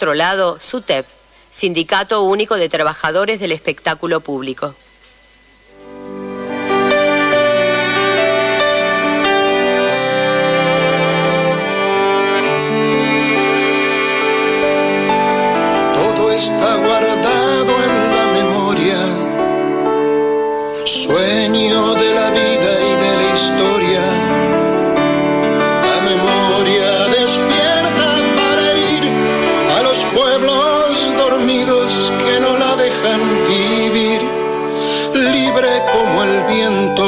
otro lado, SUTEP, Sindicato Único de Trabajadores del Espectáculo Público. Todo está guardado en la memoria, sueño de la vida y de la historia. La memoria despierta para herir a los pueblos dormidos que no la dejan vivir, libre como el viento.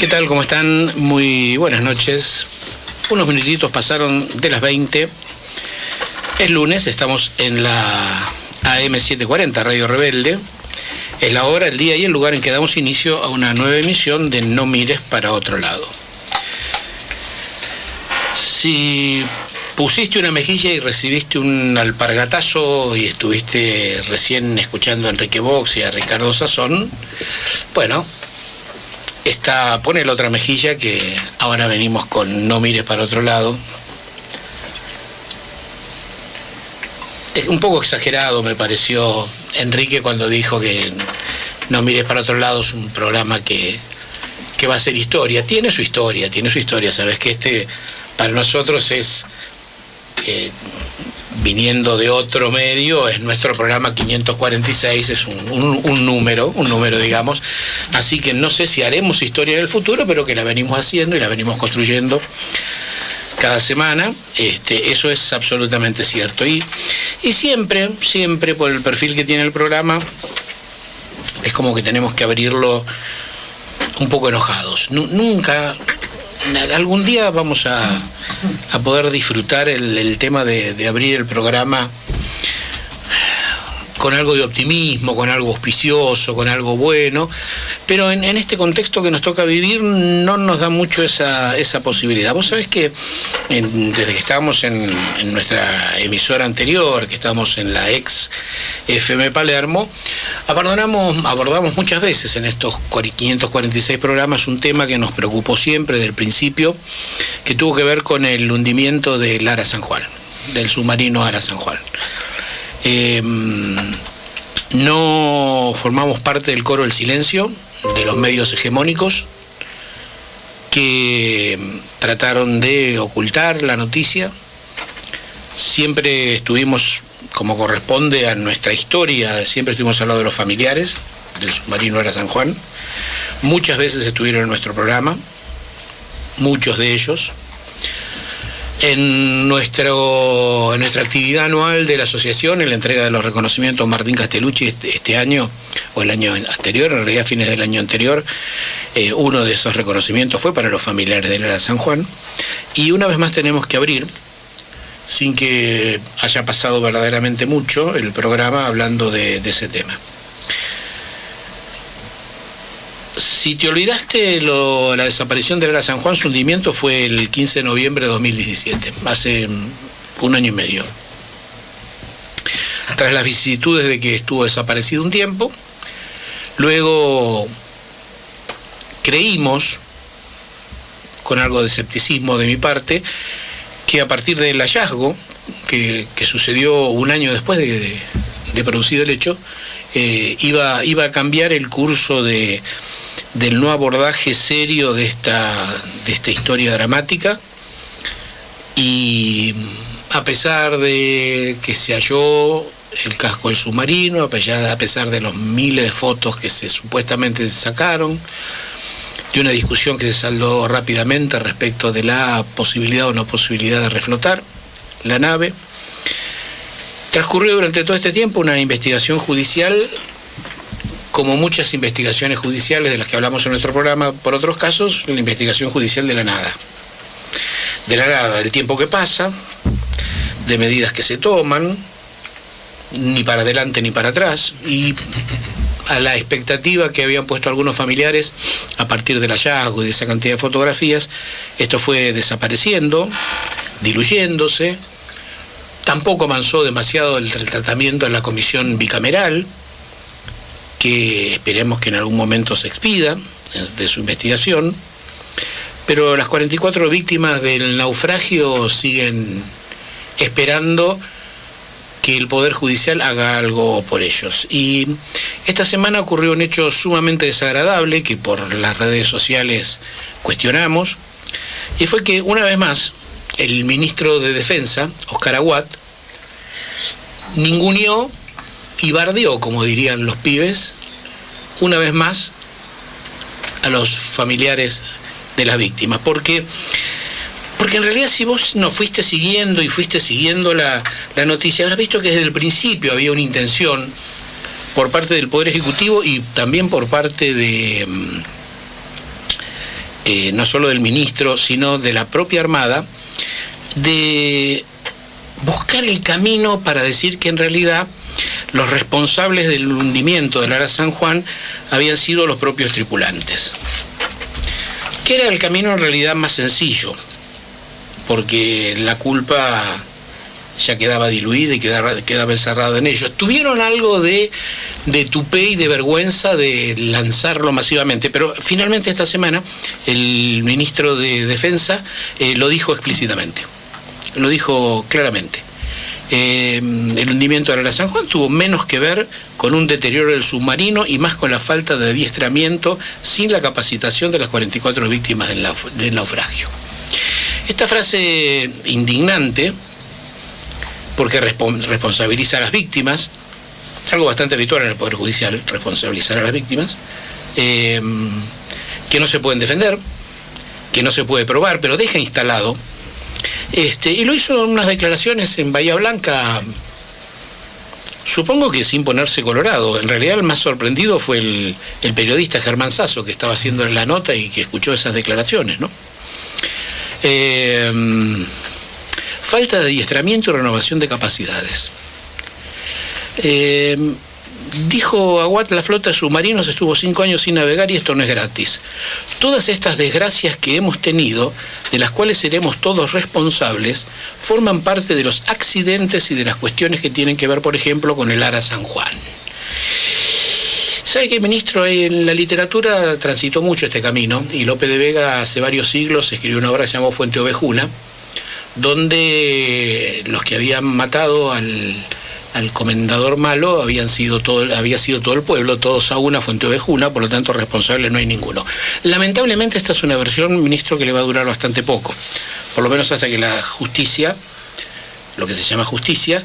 ¿Qué tal? ¿Cómo están? Muy buenas noches. Unos minutitos pasaron de las 20. Es lunes, estamos en la AM 740, Radio Rebelde. Es la hora, el día y el lugar en que damos inicio a una nueva emisión de No Mires para Otro Lado. Si pusiste una mejilla y recibiste un alpargatazo y estuviste recién escuchando a Enrique Box y a Ricardo Sazón, bueno, pone la otra mejilla, que ahora venimos con No Mires para Otro Lado. Es un poco exagerado, me pareció, Enrique, cuando dijo que No Mires para Otro Lado es un programa que va a ser historia. Tiene su historia, sabes que para nosotros es, viniendo de otro medio, es nuestro programa 546, es un número, digamos. Así que no sé si haremos historia en el futuro, pero que la venimos haciendo y la venimos construyendo cada semana. Eso es absolutamente cierto. Y siempre por el perfil que tiene el programa, es como que tenemos que abrirlo un poco enojados. Nunca, algún día vamos a poder disfrutar el tema de abrir el programa con algo de optimismo, con algo auspicioso, con algo bueno, pero en este contexto que nos toca vivir no nos da mucho esa posibilidad. Vos sabés que desde que estábamos en nuestra emisora anterior, que estábamos en la ex FM Palermo, abordamos muchas veces en estos 546 programas un tema que nos preocupó siempre desde el principio, que tuvo que ver con el hundimiento del Ara San Juan, del submarino Ara San Juan. No formamos parte del coro del silencio de los medios hegemónicos que trataron de ocultar la noticia. Siempre estuvimos, como corresponde a nuestra historia, siempre estuvimos al lado de los familiares del submarino Ara San Juan. Muchas veces estuvieron en nuestro programa, muchos de ellos. En nuestra actividad anual de la asociación, en la entrega de los reconocimientos Martín Castellucci este año, o el año anterior, en realidad fines del año anterior, uno de esos reconocimientos fue para los familiares del Ara San Juan. Y una vez más tenemos que abrir, sin que haya pasado verdaderamente mucho, el programa hablando de ese tema. Si te olvidaste, la desaparición del Ara San Juan, su hundimiento fue el 15 de noviembre de 2017, hace un año y medio. Tras las vicisitudes de que estuvo desaparecido un tiempo, luego creímos, con algo de escepticismo de mi parte, que a partir del hallazgo, que sucedió un año después de producido el hecho, iba a cambiar el curso del no abordaje serio de esta historia dramática. Y a pesar de que se halló el casco del submarino, a pesar de los miles de fotos que supuestamente se sacaron, de una discusión que se saldó rápidamente respecto de la posibilidad o no posibilidad de reflotar la nave, transcurrió durante todo este tiempo una investigación judicial, como muchas investigaciones judiciales de las que hablamos en nuestro programa por otros casos, la investigación judicial de la nada. De la nada, del tiempo que pasa, de medidas que se toman, ni para adelante ni para atrás, y a la expectativa que habían puesto algunos familiares a partir del hallazgo y de esa cantidad de fotografías, esto fue desapareciendo, diluyéndose. Tampoco avanzó demasiado el tratamiento en la comisión bicameral, que esperemos que en algún momento se expida de su investigación, pero las 44 víctimas del naufragio siguen esperando que el Poder Judicial haga algo por ellos. Y esta semana ocurrió un hecho sumamente desagradable que por las redes sociales cuestionamos, y fue que una vez más el ministro de Defensa, Oscar Aguad, ninguneó y bardeó, como dirían los pibes, una vez más a los familiares de las víctimas. Porque en realidad, si vos no fuiste siguiendo la noticia, habrás visto que desde el principio había una intención por parte del Poder Ejecutivo y también por parte de no solo del ministro, sino de la propia Armada, de buscar el camino para decir que en realidad los responsables del hundimiento del Ara San Juan habían sido los propios tripulantes. Que era el camino en realidad más sencillo, porque la culpa ya quedaba diluida y quedaba encerrado en ellos. Tuvieron algo de tupé y de vergüenza de lanzarlo masivamente, pero finalmente esta semana el ministro de Defensa lo dijo explícitamente, lo dijo claramente. El hundimiento del Ara San Juan tuvo menos que ver con un deterioro del submarino y más con la falta de adiestramiento sin la capacitación de las 44 víctimas del naufragio. Esta frase indignante, porque responsabiliza a las víctimas, es algo bastante habitual en el Poder Judicial, responsabilizar a las víctimas, que no se pueden defender, que no se puede probar, pero deja instalado. Y lo hizo en unas declaraciones en Bahía Blanca, supongo que sin ponerse colorado. En realidad el más sorprendido fue el periodista Germán Sasso, que estaba haciendo la nota y que escuchó esas declaraciones, ¿no? Falta de adiestramiento y renovación de capacidades. Dijo Aguad, la flota de submarinos estuvo 5 años sin navegar y esto no es gratis. Todas estas desgracias que hemos tenido, de las cuales seremos todos responsables, forman parte de los accidentes y de las cuestiones que tienen que ver, por ejemplo, con el Ara San Juan. ¿Sabe qué, ministro? En la literatura transitó mucho este camino, y Lope de Vega hace varios siglos escribió una obra que se llamó Fuente Ovejuna, donde los que habían matado al comendador malo había sido todo el pueblo, todos a una, Fuente Ovejuna, por lo tanto responsable no hay ninguno. Lamentablemente esta es una versión, ministro, que le va a durar bastante poco, por lo menos hasta que la justicia, lo que se llama justicia,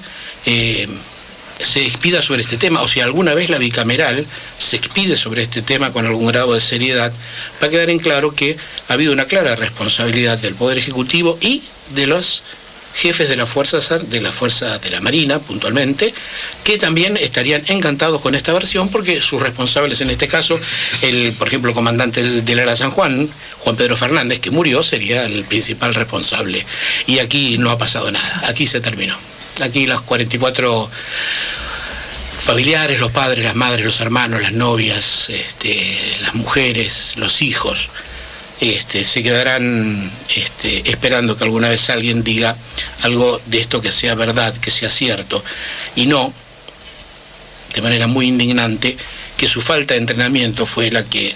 se expida sobre este tema, o si alguna vez la bicameral se expide sobre este tema con algún grado de seriedad, va a quedar en claro que ha habido una clara responsabilidad del Poder Ejecutivo y de los jefes de la Marina, puntualmente, que también estarían encantados con esta versión, porque sus responsables en este caso, por ejemplo, el comandante del Ara San Juan, Juan Pedro Fernández, que murió, sería el principal responsable. Y aquí no ha pasado nada, aquí se terminó. Aquí los 44 familiares, los padres, las madres, los hermanos, las novias, las mujeres, los hijos, se quedarán esperando que alguna vez alguien diga algo de esto que sea verdad, que sea cierto, y no, de manera muy indignante, que su falta de entrenamiento fue la que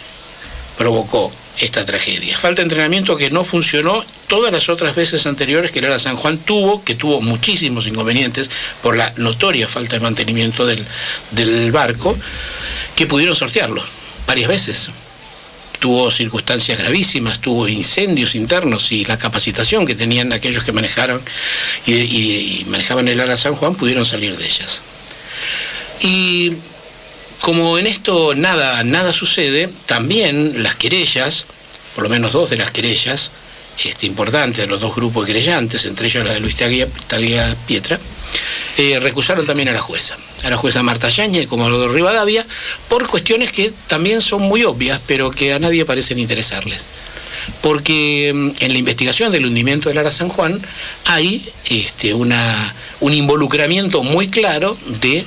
provocó esta tragedia. Falta de entrenamiento que no funcionó todas las otras veces anteriores que el Ara San Juan tuvo muchísimos inconvenientes por la notoria falta de mantenimiento del barco, que pudieron sortearlo varias veces. Tuvo circunstancias gravísimas, tuvo incendios internos, y la capacitación que tenían aquellos que manejaron y manejaban el Ara San Juan pudieron salir de ellas. Y como en esto nada sucede, también las querellas, por lo menos 2 de las querellas importantes de los 2 grupos querellantes, entre ellos la de Luis Tagliapietra, recusaron también a la jueza Marta Yáñez, como lo de Rivadavia, por cuestiones que también son muy obvias, pero que a nadie parecen interesarles. Porque en la investigación del hundimiento del Ara San Juan hay un involucramiento muy claro de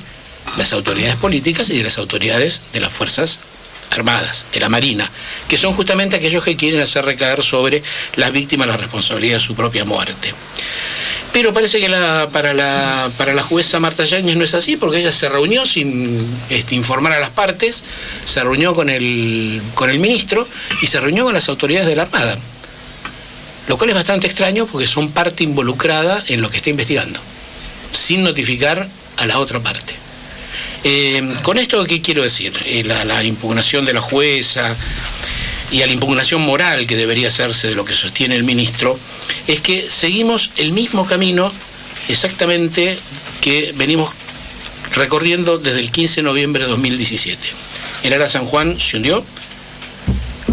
las autoridades políticas y de las autoridades de las Fuerzas Armadas, de la Marina, que son justamente aquellos que quieren hacer recaer sobre las víctimas la responsabilidad de su propia muerte. Pero parece que para la jueza Marta Yáñez no es así, porque ella se reunió sin informar a las partes, se reunió con el ministro y se reunió con las autoridades de la Armada. lo cual es bastante extraño porque son parte involucrada en lo que está investigando, sin notificar a la otra parte. Con esto, ¿qué quiero decir? La impugnación de la jueza y a la impugnación moral que debería hacerse de lo que sostiene el ministro, es que seguimos el mismo camino exactamente que venimos recorriendo desde el 15 de noviembre de 2017. El Ara San Juan se hundió,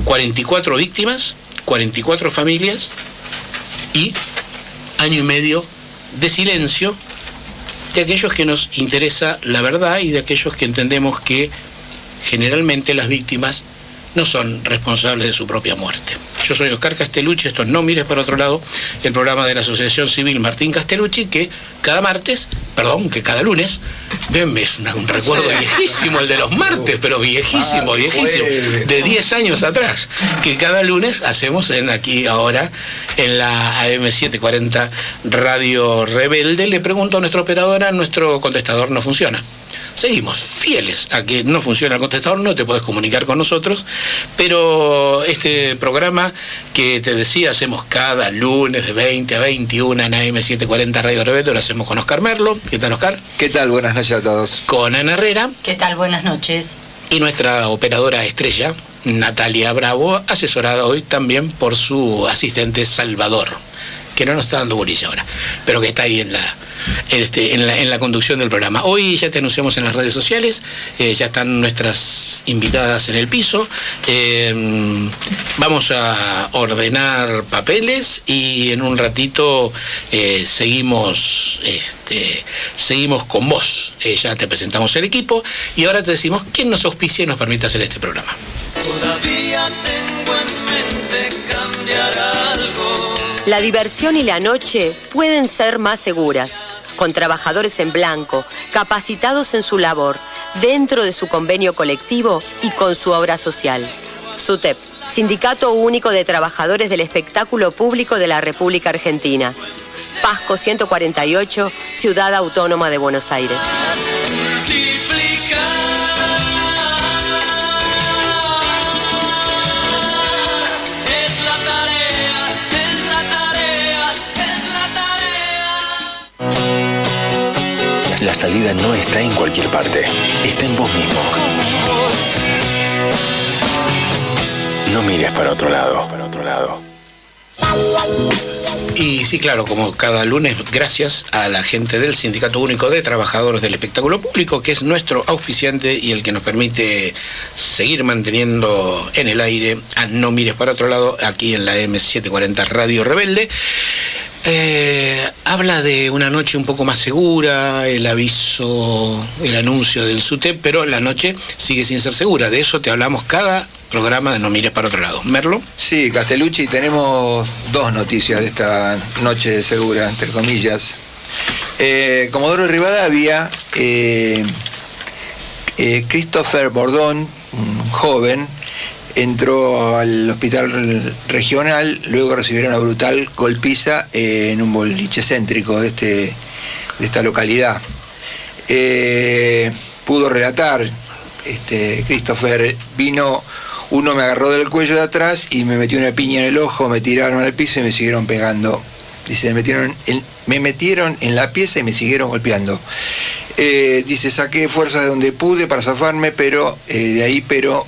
44 víctimas, 44 familias y año y medio de silencio de aquellos que nos interesa la verdad y de aquellos que entendemos que generalmente las víctimas no son responsables de su propia muerte. Yo soy Oscar Castellucci, esto es No Mires para Otro Lado, el programa de la Asociación Civil Martín Castellucci, que cada lunes, es un recuerdo viejísimo el de los martes, pero viejísimo, de 10 años atrás, que cada lunes hacemos aquí ahora en la AM740 Radio Rebelde. Le pregunto a nuestra operadora, nuestro contestador no funciona. Seguimos fieles a que no funciona el contestador, no te puedes comunicar con nosotros, pero este programa que te decía hacemos cada lunes de 20 a 21 en AM740 Radio Rebelde, lo hacemos con Oscar Merlo. ¿Qué tal, Oscar? ¿Qué tal? Buenas noches a todos. Con Ana Herrera. ¿Qué tal? Buenas noches. Y nuestra operadora estrella, Natalia Bravo, asesorada hoy también por su asistente Salvador, que no nos está dando bolilla ahora, pero que está ahí en la conducción del programa. Hoy ya te anunciamos en las redes sociales, ya están nuestras invitadas en el piso, vamos a ordenar papeles y en un ratito seguimos con vos. Ya te presentamos el equipo y ahora te decimos quién nos auspicia y nos permite hacer este programa. Todavía tengo en mente cambiar algo. La diversión y la noche pueden ser más seguras, con trabajadores en blanco, capacitados en su labor, dentro de su convenio colectivo y con su obra social. SUTEP, Sindicato Único de Trabajadores del Espectáculo Público de la República Argentina. Pasco 148, Ciudad Autónoma de Buenos Aires. La salida no está en cualquier parte, está en vos mismo. No mires para otro lado, Y sí, claro, como cada lunes, gracias a la gente del Sindicato Único de Trabajadores del Espectáculo Público, que es nuestro auspiciante y el que nos permite seguir manteniendo en el aire a No Mires para Otro Lado, aquí en la M740 Radio Rebelde. Habla de una noche un poco más segura, el anuncio del SUTEP, pero la noche sigue sin ser segura. De eso te hablamos cada programa de No Mires para Otro Lado. ¿Merlo? Sí, Castellucci, tenemos dos noticias de esta noche segura, entre comillas. Comodoro Rivadavia, Christopher Bordón, un joven, entró al hospital regional luego de recibir una brutal golpiza en un boliche céntrico de esta localidad. Pudo relatar, Christopher, uno me agarró del cuello de atrás y me metió una piña en el ojo, me tiraron al piso y me siguieron pegando. Dice, me metieron en la pieza y me siguieron golpeando. Dice, saqué fuerzas de donde pude para zafarme, pero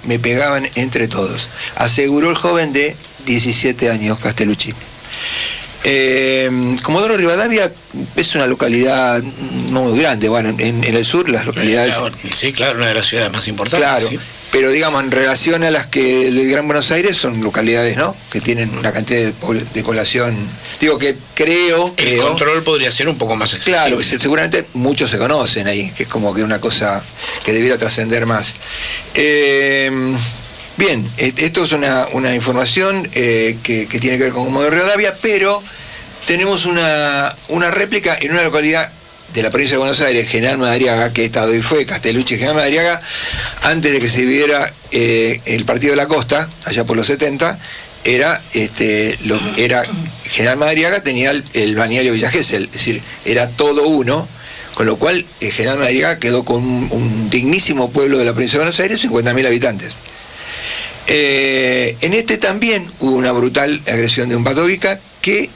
me pegaban entre todos. Aseguró el joven de 17 años, Castellucci. Comodoro Rivadavia es una localidad no muy grande, bueno, en el sur las localidades... Sí, claro, una de las ciudades más importantes. Claro, sí. Pero digamos, en relación a las que del Gran Buenos Aires son localidades, ¿no?, que tienen una cantidad de población, digo que creo... El control podría ser un poco más excesivo. Claro, que seguramente muchos se conocen ahí, que es como que una cosa que debiera trascender más. Bien, esto es una información que tiene que ver con Comodoro Rivadavia, pero tenemos una réplica en una localidad de la provincia de Buenos Aires, General Madariaga, que he estado y fue Castellucci. General Madariaga, antes de que se viviera el Partido de la Costa, allá por los 70, era General Madariaga tenía el balneario Villa Gesell, es decir, era todo uno, con lo cual General Madariaga quedó con un dignísimo pueblo de la provincia de Buenos Aires, 50.000 habitantes. En este también hubo una brutal agresión de un patovica que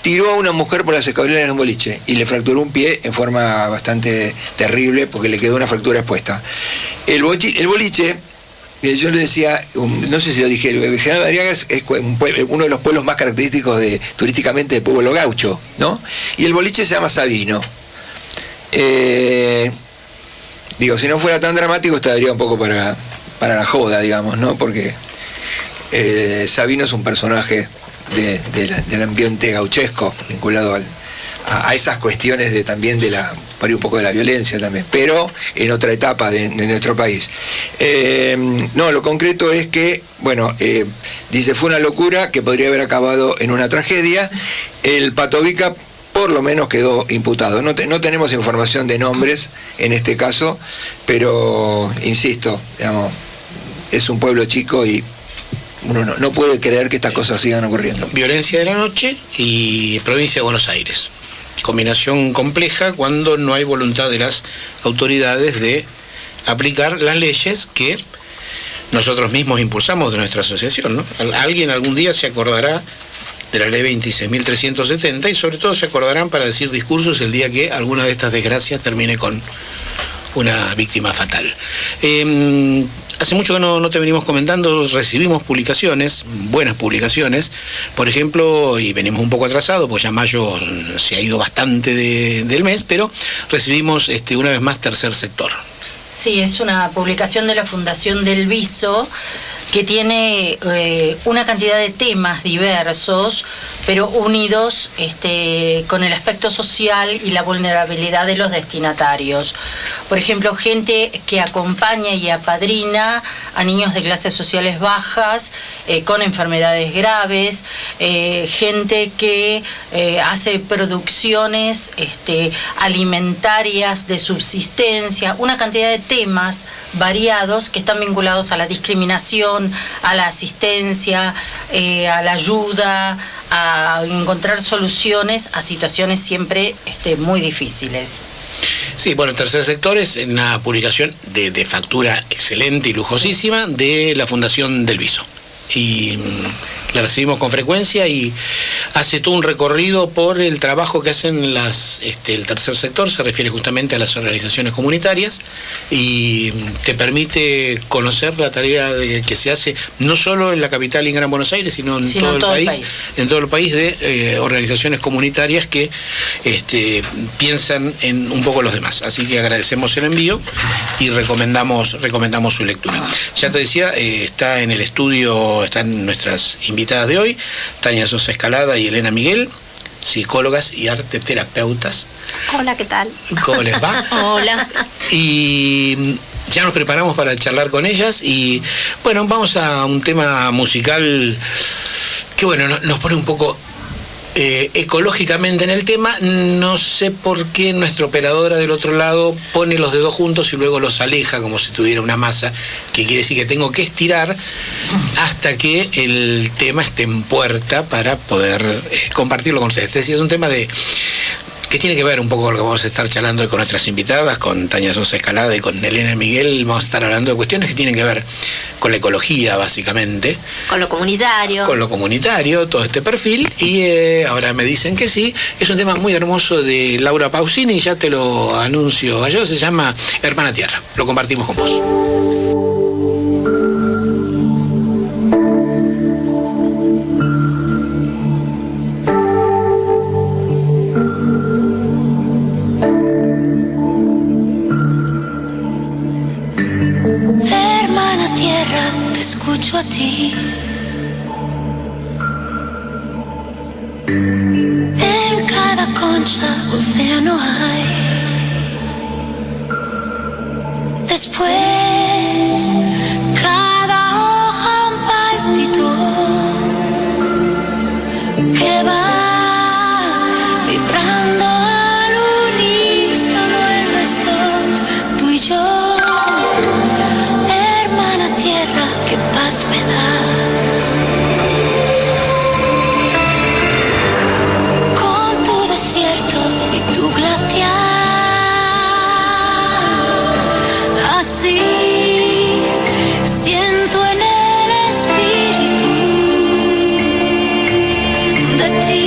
tiró a una mujer por las escaleras de un boliche y le fracturó un pie en forma bastante terrible porque le quedó una fractura expuesta. El boliche, yo le decía, no sé si lo dije, el General Madariaga es uno de los pueblos más característicos turísticamente del pueblo gaucho, ¿no? Y el boliche se llama Sabino. Digo, si no fuera tan dramático estaría un poco para la joda, digamos, ¿no? Porque Sabino es un personaje del ambiente gauchesco vinculado a esas cuestiones también por ahí un poco de la violencia también, pero en otra etapa de nuestro país. No, lo concreto es que, bueno, dice, fue una locura que podría haber acabado en una tragedia. El Patovica por lo menos quedó imputado. No tenemos información de nombres en este caso, pero insisto, digamos, es un pueblo chico y uno no puede creer que estas cosas sigan ocurriendo. Violencia de la noche y provincia de Buenos Aires. Combinación compleja cuando no hay voluntad de las autoridades de aplicar las leyes que nosotros mismos impulsamos de nuestra asociación, ¿no? Alguien algún día se acordará de la ley 26.370 y sobre todo se acordarán para decir discursos el día que alguna de estas desgracias termine con una víctima fatal. Hace mucho que no te venimos comentando, recibimos publicaciones, buenas publicaciones, por ejemplo, y venimos un poco atrasados, pues ya mayo se ha ido bastante del mes, pero recibimos una vez más Tercer Sector. Sí, es una publicación de la Fundación del Viso que tiene una cantidad de temas diversos, pero unidos con el aspecto social y la vulnerabilidad de los destinatarios. Por ejemplo, gente que acompaña y apadrina a niños de clases sociales bajas, con enfermedades graves, gente que hace producciones alimentarias de subsistencia, una cantidad de temas variados que están vinculados a la discriminación, a la asistencia, a la ayuda, a encontrar soluciones a situaciones siempre muy difíciles. Sí, bueno, el Tercer Sector es una publicación de factura excelente y lujosísima de la Fundación del Viso. Y la recibimos con frecuencia y hace todo un recorrido por el trabajo que hacen el Tercer Sector, se refiere justamente a las organizaciones comunitarias y te permite conocer la tarea que se hace no solo en la capital y en Gran Buenos Aires, sino en todo el país. En todo el país de organizaciones comunitarias que piensan en un poco los demás. Así que agradecemos el envío y recomendamos su lectura. Ya te decía, está en el estudio, están nuestras invitadas de hoy, Tania Sosa Escalada y Elena Miguel, psicólogas y arteterapeutas. Hola, ¿qué tal? ¿Cómo les va? Hola. Y ya nos preparamos para charlar con ellas y bueno, vamos a un tema musical que bueno, nos pone un poco ecológicamente en el tema. No sé por qué nuestra operadora del otro lado pone los dedos juntos y luego los aleja como si tuviera una masa, que quiere decir que tengo que estirar hasta que el tema esté en puerta para poder compartirlo con ustedes. Es decir, es un tema que tiene que ver un poco con lo que vamos a estar charlando hoy con nuestras invitadas, con Tania Sosa Escalada y con Elena Miguel. Vamos a estar hablando de cuestiones que tienen que ver con la ecología, básicamente. Con lo comunitario. Con lo comunitario, todo este perfil. Y ahora me dicen que sí. Es un tema muy hermoso de Laura Pausini, y ya te lo anuncio yo. Se llama Hermana Tierra. Lo compartimos con vos. Escucho a ti. En cada concha océano hay. Después cada hoja un pálpito que va vibrando al unísono en los dos, tú y yo. Qué paz me das. Con tu desierto y tu glaciar. Así siento en el espíritu de ti.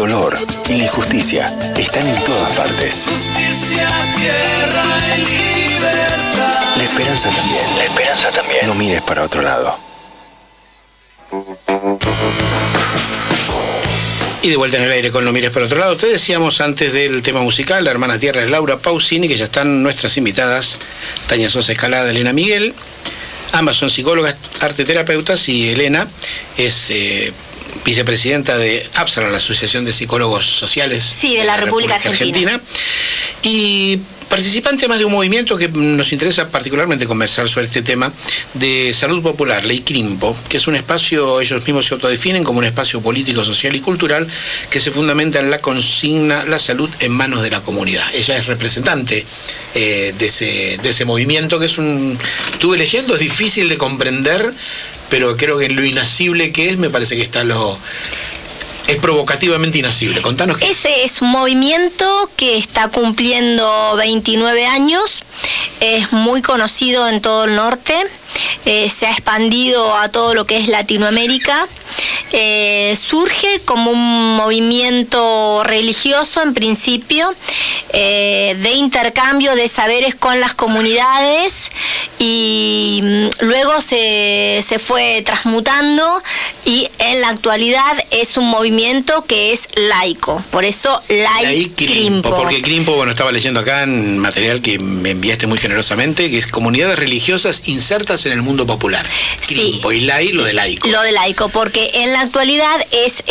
dolor y la injusticia están en todas partes. Justicia, tierra y libertad. La esperanza también. La esperanza también. No mires para otro lado. Y de vuelta en el aire con No mires por otro lado. Te decíamos antes del tema musical, la hermana tierra es Laura Pausini, que ya están nuestras invitadas, Tania Sosa Escalada, Elena Miguel. Ambas son psicólogas, arteterapeutas, y Elena es vicepresidenta de APSAR, la Asociación de Psicólogos Sociales de la República Argentina. Y participante más de un movimiento que nos interesa particularmente conversar sobre este tema de salud popular, Ley Crimpo, que es un espacio, ellos mismos se autodefinen como un espacio político, social y cultural que se fundamenta en la consigna la salud en manos de la comunidad. Ella es representante de ese movimiento, que es estuve leyendo, es difícil de comprender, pero creo que en lo inasible que es, me parece que está es provocativamente inasible. Contanos qué. Ese es un movimiento que está cumpliendo 29 años, es muy conocido en todo el norte, se ha expandido a todo lo que es Latinoamérica. Surge como un movimiento religioso en principio, de intercambio de saberes con las comunidades, y luego se fue transmutando, y en la actualidad es un movimiento que es laico, por eso Ley Crimpo. Porque Crimpo, bueno, estaba leyendo acá en material que me enviaste muy generosamente, que es comunidades religiosas insertas en el mundo popular. Crimpo, sí. Y Lai, lo de laico. Lo de laico, porque en la actualidad es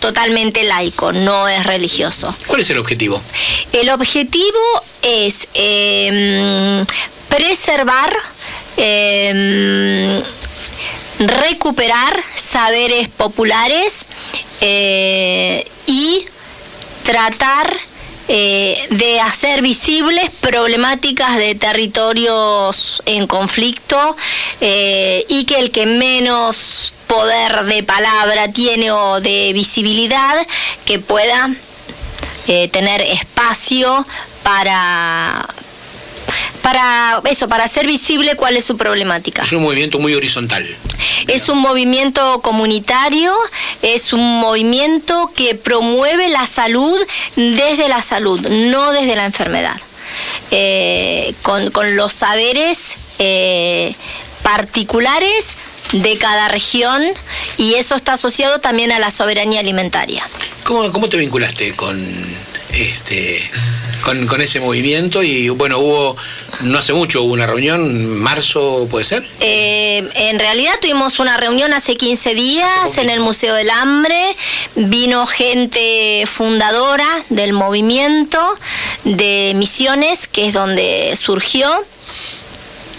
totalmente laico, no es religioso. ¿Cuál es el objetivo? El objetivo es preservar, recuperar saberes populares y tratar de hacer visibles problemáticas de territorios en conflicto, y que el que menos poder de palabra tiene o de visibilidad, que pueda tener espacio para hacer visible cuál es su problemática. Es un movimiento muy horizontal. Es un movimiento comunitario, es un movimiento que promueve la salud desde la salud, no desde la enfermedad. Con los saberes particulares de cada región, y eso está asociado también a la soberanía alimentaria. ¿Cómo te vinculaste con ese movimiento? Y bueno, no hace mucho hubo una reunión, en marzo, ¿puede ser? En realidad tuvimos una reunión hace 15 días en el Museo del Hambre. Vino gente fundadora del movimiento de Misiones, que es donde surgió.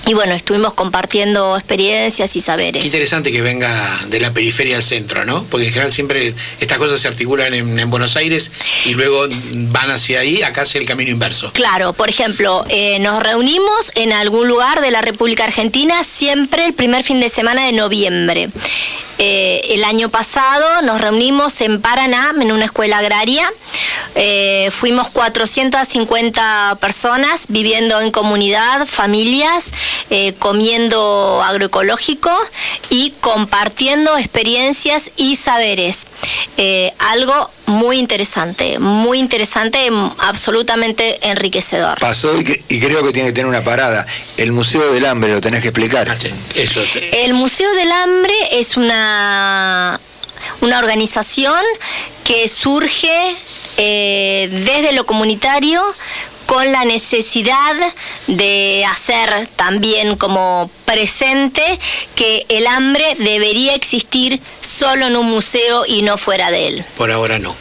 Y bueno, estuvimos compartiendo experiencias y saberes. Qué interesante que venga de la periferia al centro, ¿no? Porque en general siempre estas cosas se articulan en Buenos Aires y luego van hacia ahí. Acá es el camino inverso. Claro, por ejemplo, nos reunimos en algún lugar de la República Argentina siempre el primer fin de semana de noviembre. El año pasado nos reunimos en Paraná, en una escuela agraria. Fuimos 450 personas viviendo en comunidad, familias, comiendo agroecológico y compartiendo experiencias y saberes. Algo muy interesante, absolutamente enriquecedor. Pasó y creo que tiene que tener una parada. El Museo del Hambre, lo tenés que explicar. Eso. El Museo del Hambre es una organización que surge desde lo comunitario, con la necesidad de hacer también como presente que el hambre debería existir solo en un museo y no fuera de él. Por ahora no.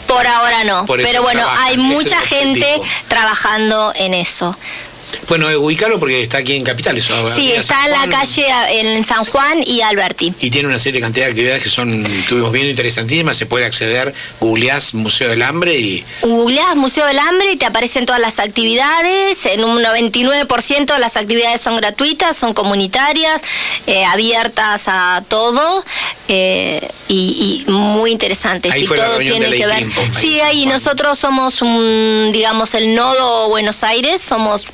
Por ahora no, pero bueno, trabajan, hay mucha gente trabajando en eso. Bueno, ubícalo porque está aquí en Capital. Eso, sí, está en la calle en San Juan y Alberti. Y tiene una serie de cantidad de actividades que estuvimos viendo, interesantísimas. Se puede acceder, googleás Museo del Hambre y... Googleás Museo del Hambre y te aparecen todas las actividades. En un 99% de las actividades son gratuitas, son comunitarias, abiertas a todo, y muy interesantes. Ahí y fue todo la reunión tiene de que ver. Tiempo, Sí, ahí nosotros somos el nodo Buenos Aires, somos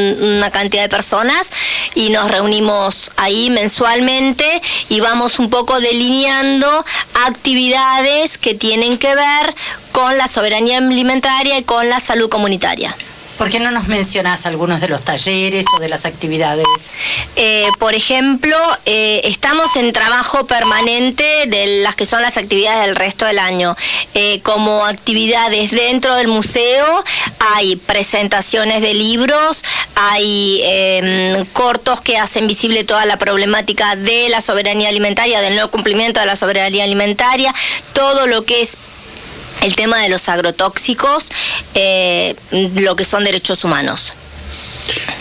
una cantidad de personas y nos reunimos ahí mensualmente y vamos un poco delineando actividades que tienen que ver con la soberanía alimentaria y con la salud comunitaria. ¿Por qué no nos mencionás algunos de los talleres o de las actividades? Por ejemplo, estamos en trabajo permanente de las que son las actividades del resto del año. Como actividades dentro del museo hay presentaciones de libros, hay cortos que hacen visible toda la problemática de la soberanía alimentaria, del no cumplimiento de la soberanía alimentaria, todo lo que es el tema de los agrotóxicos, lo que son derechos humanos.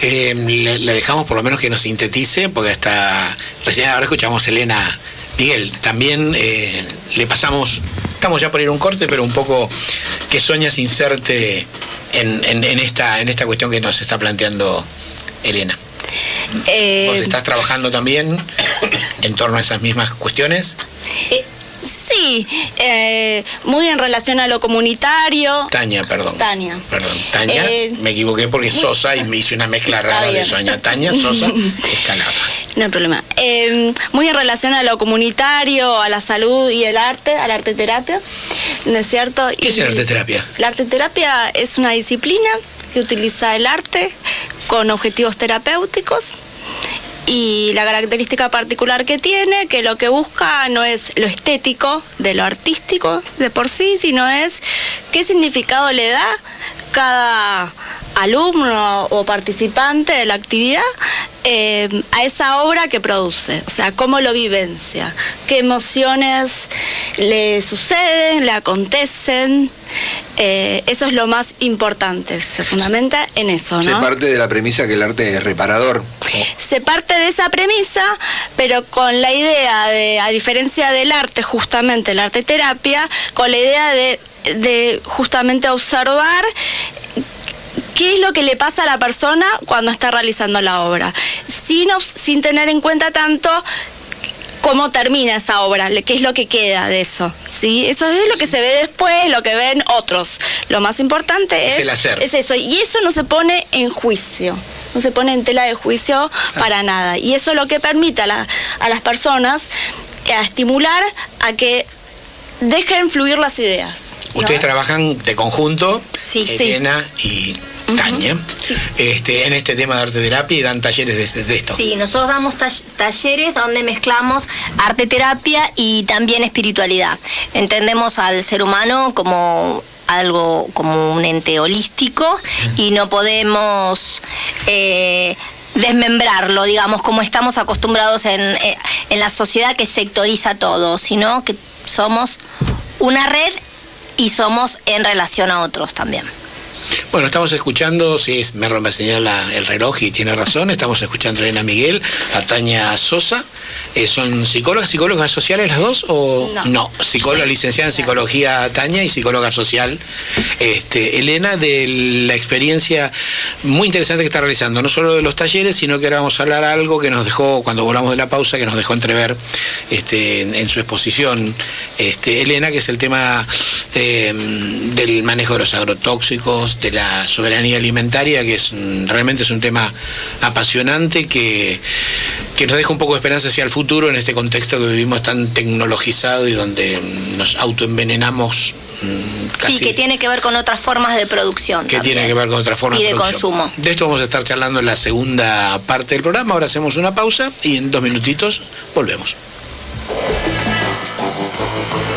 Le dejamos por lo menos que nos sintetice, porque hasta recién ahora escuchamos a Elena Miguel. También le pasamos, estamos ya por ir a un corte, pero un poco que Soñas inserte en esta cuestión que nos está planteando Elena. ¿Vos estás trabajando también en torno a esas mismas cuestiones? Sí, muy en relación a lo comunitario. Tania, perdón. Tania, me equivoqué porque Sosa y me hice una mezcla rara de Soña. Tania, Sosa, Escalada. No hay problema. Muy en relación a lo comunitario, a la salud y el arte, a la arteterapia, ¿no es cierto? ¿Qué es la arteterapia? La arteterapia es una disciplina que utiliza el arte con objetivos terapéuticos. Y la característica particular que tiene, que lo que busca no es lo estético de lo artístico de por sí, sino es qué significado le da cada alumno o participante de la actividad a esa obra que produce, o sea, cómo lo vivencia, qué emociones le suceden, le acontecen. Eso es lo más importante, se fundamenta en eso, ¿no? Se parte de la premisa que el arte es reparador. Se parte de esa premisa, pero con la idea de, a diferencia del arte, justamente la arteterapia, con la idea de justamente observar qué es lo que le pasa a la persona cuando está realizando la obra, sin tener en cuenta tanto cómo termina esa obra, qué es lo que queda de eso, ¿sí? Eso es lo que se ve después, lo que ven otros. Lo más importante es el hacer. Es eso, y eso no se pone en juicio, no se pone en tela de juicio para nada. Y eso es lo que permite a las personas a estimular a que dejen fluir las ideas, ¿no? Ustedes trabajan de conjunto, Sí. Elena y Tania, Sí. en este tema de arteterapia, y dan talleres de esto. Sí, nosotros damos talleres donde mezclamos arteterapia y también espiritualidad. Entendemos al ser humano como algo, como un ente holístico, y no podemos desmembrarlo, digamos, como estamos acostumbrados en la sociedad que sectoriza todo, sino que somos una red y somos en relación a otros también. Bueno, estamos escuchando, si es Merlo me señala el reloj y tiene razón, estamos escuchando a Elena Miguel, a Tania Sosa. ¿Son psicólogas sociales las dos? ¿O no? Psicóloga, licenciada en psicología Tania, y psicóloga social Elena, de la experiencia muy interesante que está realizando, no solo de los talleres, sino que ahora vamos a hablar algo que nos dejó, cuando volvamos de la pausa, que nos dejó entrever en su exposición Elena, que es el tema del manejo de los agrotóxicos, de la soberanía alimentaria, que realmente es un tema apasionante que nos deja un poco de esperanza hacia el futuro en este contexto que vivimos tan tecnologizado y donde nos autoenvenenamos casi. Sí, que tiene que ver con otras formas de producción. Que tiene que ver con otras formas y de producción. Consumo. De esto vamos a estar charlando en la segunda parte del programa. Ahora hacemos una pausa y en 2 minutitos volvemos.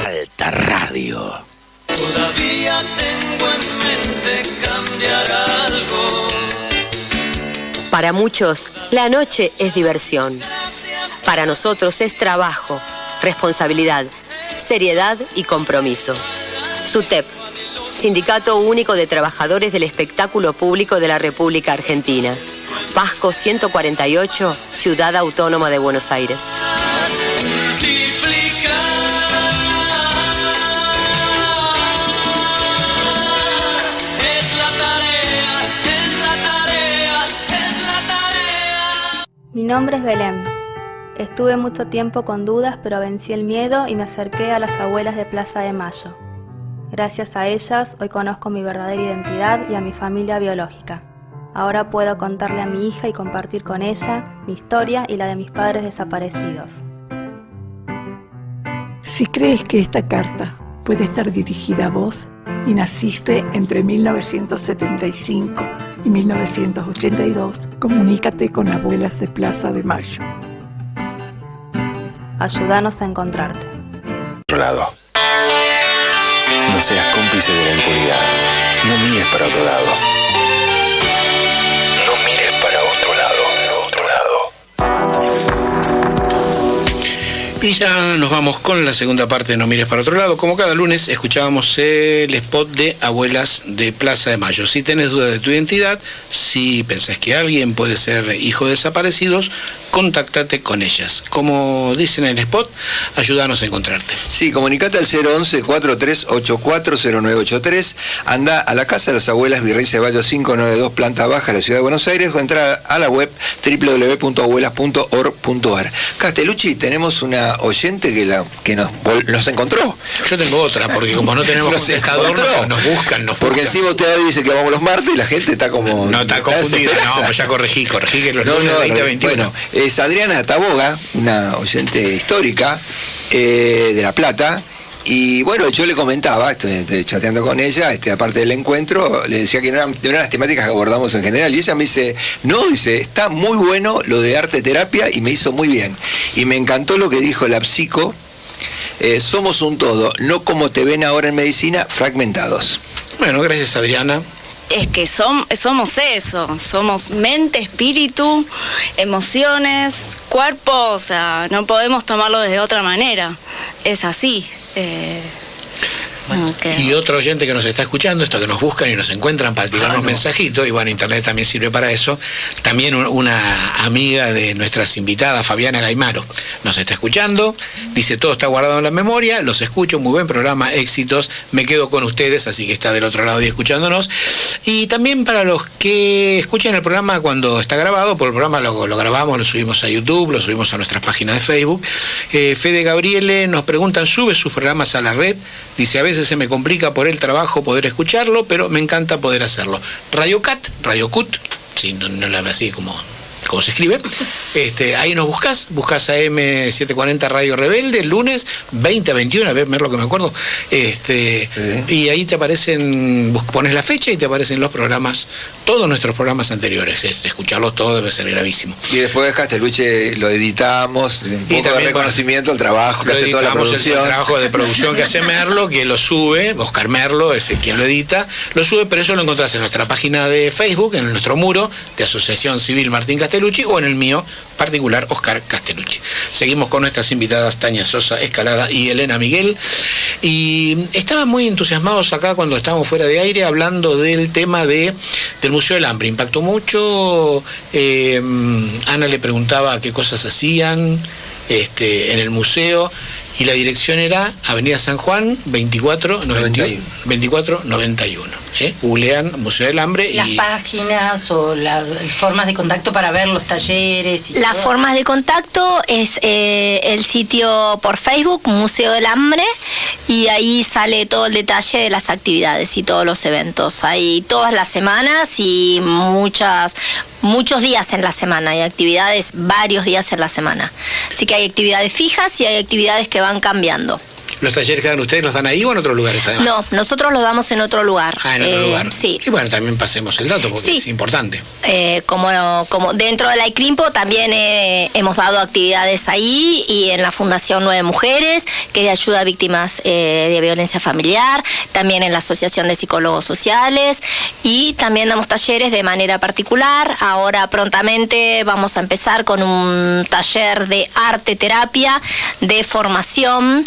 Alta Radio. Todavía tengo en mente cambiar algo. Para muchos, la noche es diversión. Para nosotros es trabajo, responsabilidad, seriedad y compromiso. SUTEP, Sindicato Único de Trabajadores del Espectáculo Público de la República Argentina. Pasco 148, Ciudad Autónoma de Buenos Aires. Mi nombre es Belén. Estuve mucho tiempo con dudas, pero vencí el miedo y me acerqué a las abuelas de Plaza de Mayo. Gracias a ellas, hoy conozco mi verdadera identidad y a mi familia biológica. Ahora puedo contarle a mi hija y compartir con ella mi historia y la de mis padres desaparecidos. Si crees que esta carta puede estar dirigida a vos y naciste entre 1975 y 1982, comunícate con Abuelas de Plaza de Mayo. Ayúdanos a encontrarte. Otro lado. No seas cómplice de la impunidad. No mires para otro lado. No mires para otro lado. Y ya nos vamos con la segunda parte de No mires para otro lado. Como cada lunes escuchábamos el spot de Abuelas de Plaza de Mayo. Si tenés duda de tu identidad, si pensás que alguien puede ser hijo de desaparecidos, contáctate con ellas. Como dicen en el spot, ayúdanos a encontrarte. Sí, comunicate al 011-4384-0983. Anda a la Casa de las Abuelas Virrey Ceballos 592, planta baja, la Ciudad de Buenos Aires, o entrar a la web www.abuelas.org.ar. Castellucci, tenemos una oyente que nos encontró. Yo tengo otra, porque como no tenemos contestador, nos buscan. Porque encima usted dice que vamos los martes y la gente está como... No, está confundida. No, pues ya corregí que los lunes 2021. Bueno, es Adriana Taboga, una oyente histórica de La Plata. Y bueno, yo le comentaba, estoy chateando con ella, aparte del encuentro, le decía que no eran las temáticas que abordamos en general, y ella me dice, no, está muy bueno lo de arte terapia y me hizo muy bien. Y me encantó lo que dijo la psico, somos un todo, no como te ven ahora en medicina, fragmentados. Bueno, gracias Adriana. Es que somos eso, somos mente, espíritu, emociones, cuerpo, o sea, no podemos tomarlo de otra manera, es así. Y otro oyente que nos está escuchando, esto que nos buscan y nos encuentran para tirarnos mensajitos, y bueno, internet también sirve para eso, también una amiga de nuestras invitadas, Fabiana Gaimaro, nos está escuchando, dice, todo está guardado en la memoria, los escucho, muy buen programa, éxitos, me quedo con ustedes, así que está del otro lado y escuchándonos. Y también para los que escuchan el programa cuando está grabado, porque el programa lo grabamos, lo subimos a YouTube, lo subimos a nuestras páginas de Facebook. Fede Gabriele nos preguntan, ¿sube sus programas a la red? Dice, a veces se me complica por el trabajo poder escucharlo, pero me encanta poder hacerlo. Radio Cut, sí, no la ve así como se escribe, ahí nos buscas a M740 Radio Rebelde, lunes 20 a 21, a ver lo que me acuerdo, y ahí te aparecen, pones la fecha y te aparecen los programas, todos nuestros programas anteriores, escucharlos todos debe ser gravísimo. Y después Castellucci lo editamos, un poco de reconocimiento al trabajo que hace toda la producción. El trabajo de producción que hace Merlo, que lo sube, Oscar Merlo es quien lo edita, lo sube, pero eso lo encontrás en nuestra página de Facebook, en nuestro muro de Asociación Civil Martín Castellucci, o en el mío particular, Oscar Castellucci. Seguimos con nuestras invitadas Tania Sosa Escalada y Elena Miguel, y estaban muy entusiasmados acá cuando estábamos fuera de aire hablando del tema del Museo del Hambre. Impactó mucho. Ana le preguntaba qué cosas hacían en el museo, y la dirección era Avenida San Juan 2491. Googlean Museo del Hambre. Las páginas o las formas de contacto para ver los talleres. Las formas de contacto es el sitio por Facebook, Museo del Hambre, y ahí sale todo el detalle de las actividades y todos los eventos. Hay todas las semanas y muchos días en la semana, hay actividades varios días en la semana. Así que hay actividades fijas y hay actividades que van cambiando. ¿Los talleres que dan ustedes los dan ahí o en otros lugares además? No, nosotros los damos en otro lugar. En otro lugar. Sí. Y bueno, también pasemos el dato porque es importante. Como dentro de la ICRIMPO también hemos dado actividades ahí, y en la Fundación 9 Mujeres, que es de ayuda a víctimas de violencia familiar, también en la Asociación de Psicólogos Sociales, y también damos talleres de manera particular. Ahora prontamente vamos a empezar con un taller de arte terapia, de formación.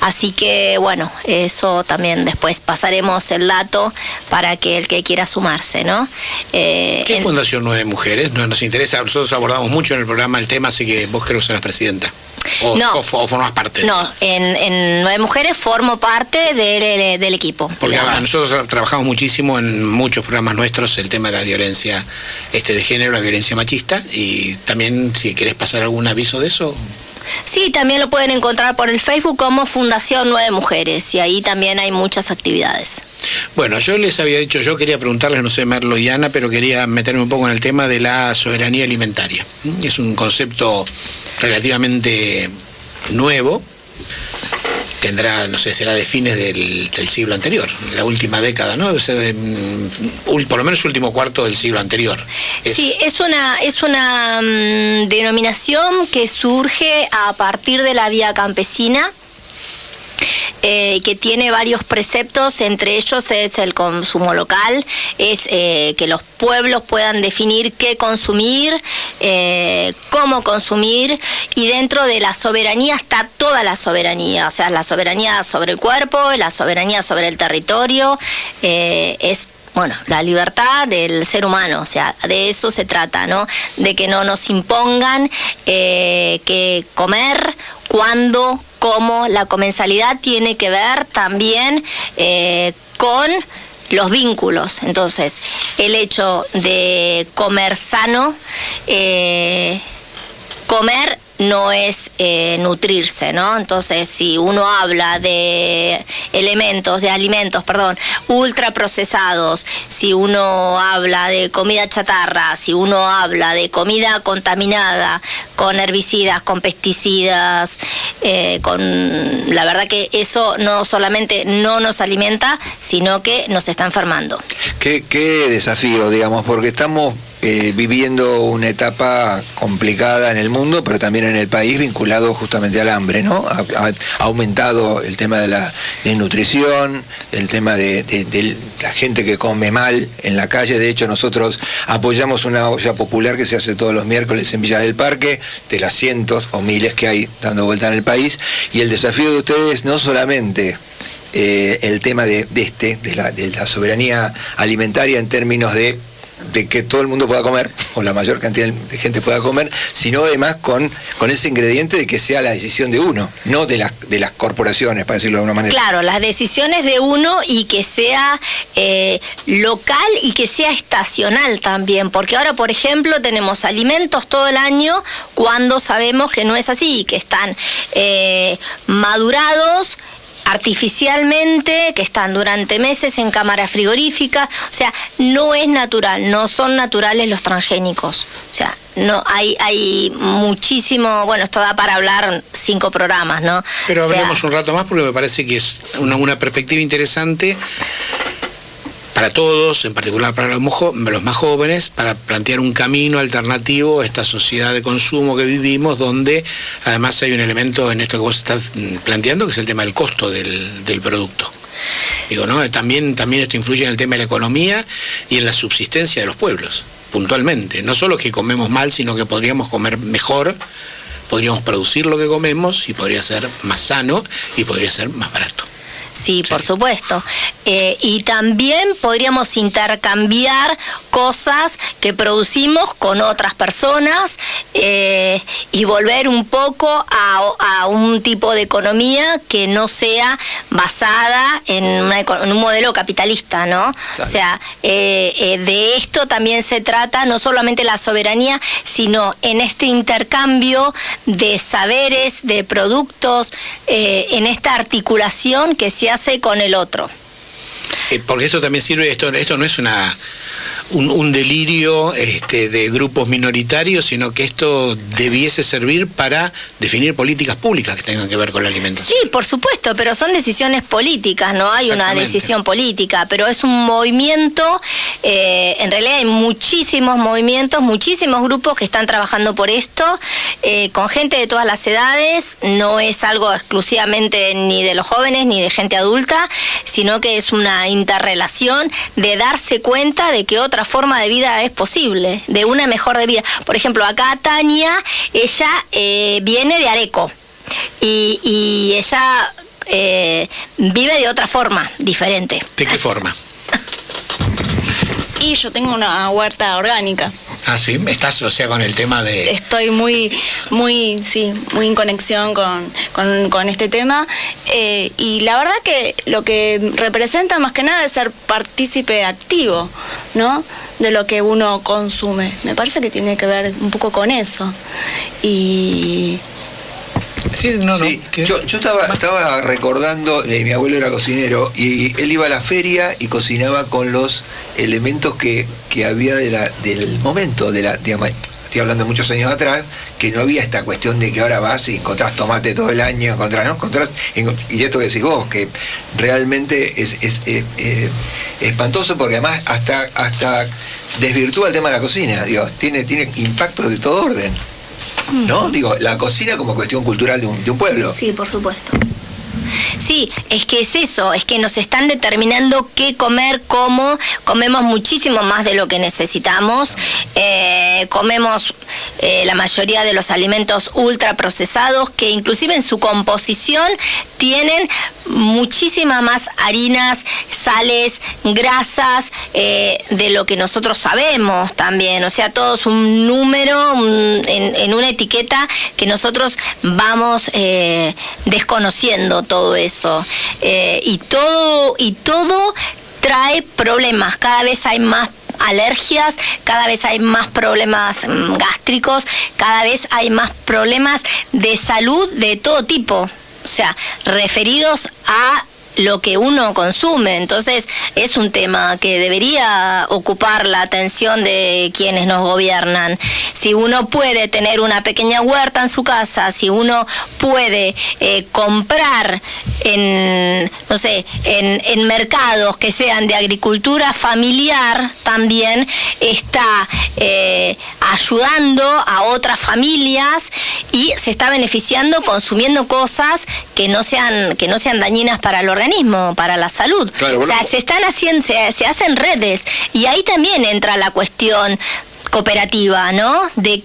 Así que bueno, eso también después pasaremos el dato para que el que quiera sumarse, ¿no? ¿Qué Fundación 9 Mujeres? Nos interesa, nosotros abordamos mucho en el programa el tema, así que vos creo que sos la presidenta. ¿O formas parte? No, en 9 Mujeres formo parte del equipo. Porque nosotros trabajamos muchísimo en muchos programas nuestros el tema de la violencia de género, la violencia machista, y también si querés pasar algún aviso de eso. Sí, también lo pueden encontrar por el Facebook como Fundación 9 Mujeres, y ahí también hay muchas actividades. Bueno, yo les había dicho, yo quería preguntarles, no sé, Merlo y Ana, pero quería meterme un poco en el tema de la soberanía alimentaria. Es un concepto relativamente nuevo, tendrá, no sé, será de fines del siglo anterior, la última década, ¿no? Debe ser por lo menos el último cuarto del siglo anterior. Sí, es una denominación que surge a partir de la vía campesina, que tiene varios preceptos, entre ellos es el consumo local, es que los pueblos puedan definir qué consumir, cómo consumir, y dentro de la soberanía está toda la soberanía, o sea, la soberanía sobre el cuerpo, la soberanía sobre el territorio, es la libertad del ser humano, o sea, de eso se trata, ¿no? De que no nos impongan que comer, cuándo, cómo. La comensalidad tiene que ver también con los vínculos. Entonces, el hecho de comer sano, comer no es nutrirse, ¿no? Entonces, si uno habla de alimentos, ultraprocesados, si uno habla de comida chatarra, si uno habla de comida contaminada, con herbicidas, con pesticidas, la verdad que eso no solamente no nos alimenta, sino que nos está enfermando. Qué desafío, digamos, porque estamos viviendo una etapa complicada en el mundo, pero también en el país, vinculado justamente al hambre, ¿no? Ha aumentado el tema de la desnutrición, el tema de la gente que come mal en la calle. De hecho, nosotros apoyamos una olla popular que se hace todos los miércoles en Villa del Parque, de las cientos o miles que hay dando vuelta en el país, y el desafío de ustedes no solamente el tema de la soberanía alimentaria en términos de que todo el mundo pueda comer, o la mayor cantidad de gente pueda comer, sino además con ese ingrediente de que sea la decisión de uno, no de las corporaciones, para decirlo de alguna manera. Claro, las decisiones de uno, y que sea local y que sea estacional también, porque ahora, por ejemplo, tenemos alimentos todo el año cuando sabemos que no es así, que están madurados artificialmente, que están durante meses en cámara frigorífica, o sea, no es natural, no son naturales los transgénicos, o sea, no hay muchísimo, esto da para hablar 5 programas, ¿no? Pero hablemos un rato más, porque me parece que es una perspectiva interesante para todos, en particular para los más jóvenes, para plantear un camino alternativo a esta sociedad de consumo que vivimos, donde además hay un elemento en esto que vos estás planteando, que es el tema del costo del producto. Digo, ¿no? También esto influye en el tema de la economía y en la subsistencia de los pueblos, puntualmente. No solo que comemos mal, sino que podríamos comer mejor, podríamos producir lo que comemos, y podría ser más sano y podría ser más barato. Sí, por supuesto. Y también podríamos intercambiar cosas que producimos con otras personas, y volver un poco a un tipo de economía que no sea basada en un modelo capitalista, ¿no? Claro. O sea, de esto también se trata, no solamente la soberanía, sino en este intercambio de saberes, de productos, en esta articulación que se hace con el otro. Porque esto también sirve, esto no es un delirio de grupos minoritarios, sino que esto debiese servir para definir políticas públicas que tengan que ver con la alimentación. Sí, por supuesto, pero son decisiones políticas, no hay una decisión política, pero es un movimiento, en realidad hay muchísimos movimientos, muchísimos grupos que están trabajando por esto, con gente de todas las edades, no es algo exclusivamente ni de los jóvenes ni de gente adulta, sino que es una interrelación de darse cuenta de que otra forma de vida es posible, de una mejor de vida. Por ejemplo, acá Tania, ella viene de Areco y ella vive de otra forma, diferente. ¿De qué forma? Y yo tengo una huerta orgánica. Ah, sí, estás, o sea, con el tema de... Estoy muy en conexión con este tema, y la verdad que lo que representa más que nada es ser partícipe activo, ¿no?, de lo que uno consume. Me parece que tiene que ver un poco con eso. Y... Sí, yo estaba recordando, mi abuelo era cocinero y él iba a la feria y cocinaba con los elementos que había del momento, digamos, estoy hablando de muchos años atrás, que no había esta cuestión de que ahora vas y encontrás tomate todo el año, y esto que decís vos, que realmente es espantoso, porque además hasta desvirtúa el tema de la cocina, digo, tiene impactos de todo orden, ¿no? Digo, la cocina como cuestión cultural de un pueblo. Sí, por supuesto. Sí, es que es eso, es que nos están determinando qué comer, cómo, comemos muchísimo más de lo que necesitamos, comemos la mayoría de los alimentos ultraprocesados, que inclusive en su composición tienen muchísimas más harinas, sales, grasas, de lo que nosotros sabemos también, o sea, todo es un número en una etiqueta que nosotros vamos desconociendo todo eso, y todo trae problemas. Cada vez hay más alergias, cada vez hay más problemas gástricos, cada vez hay más problemas de salud de todo tipo, o sea, referidos a lo que uno consume. Entonces es un tema que debería ocupar la atención de quienes nos gobiernan. Si uno puede tener una pequeña huerta en su casa, si uno puede comprar en mercados que sean de agricultura familiar, también está ayudando a otras familias y se está beneficiando consumiendo cosas que no sean dañinas para el organismo, para la salud. Claro, bueno. O sea, se hacen redes, y ahí también entra la cuestión cooperativa, ¿no? De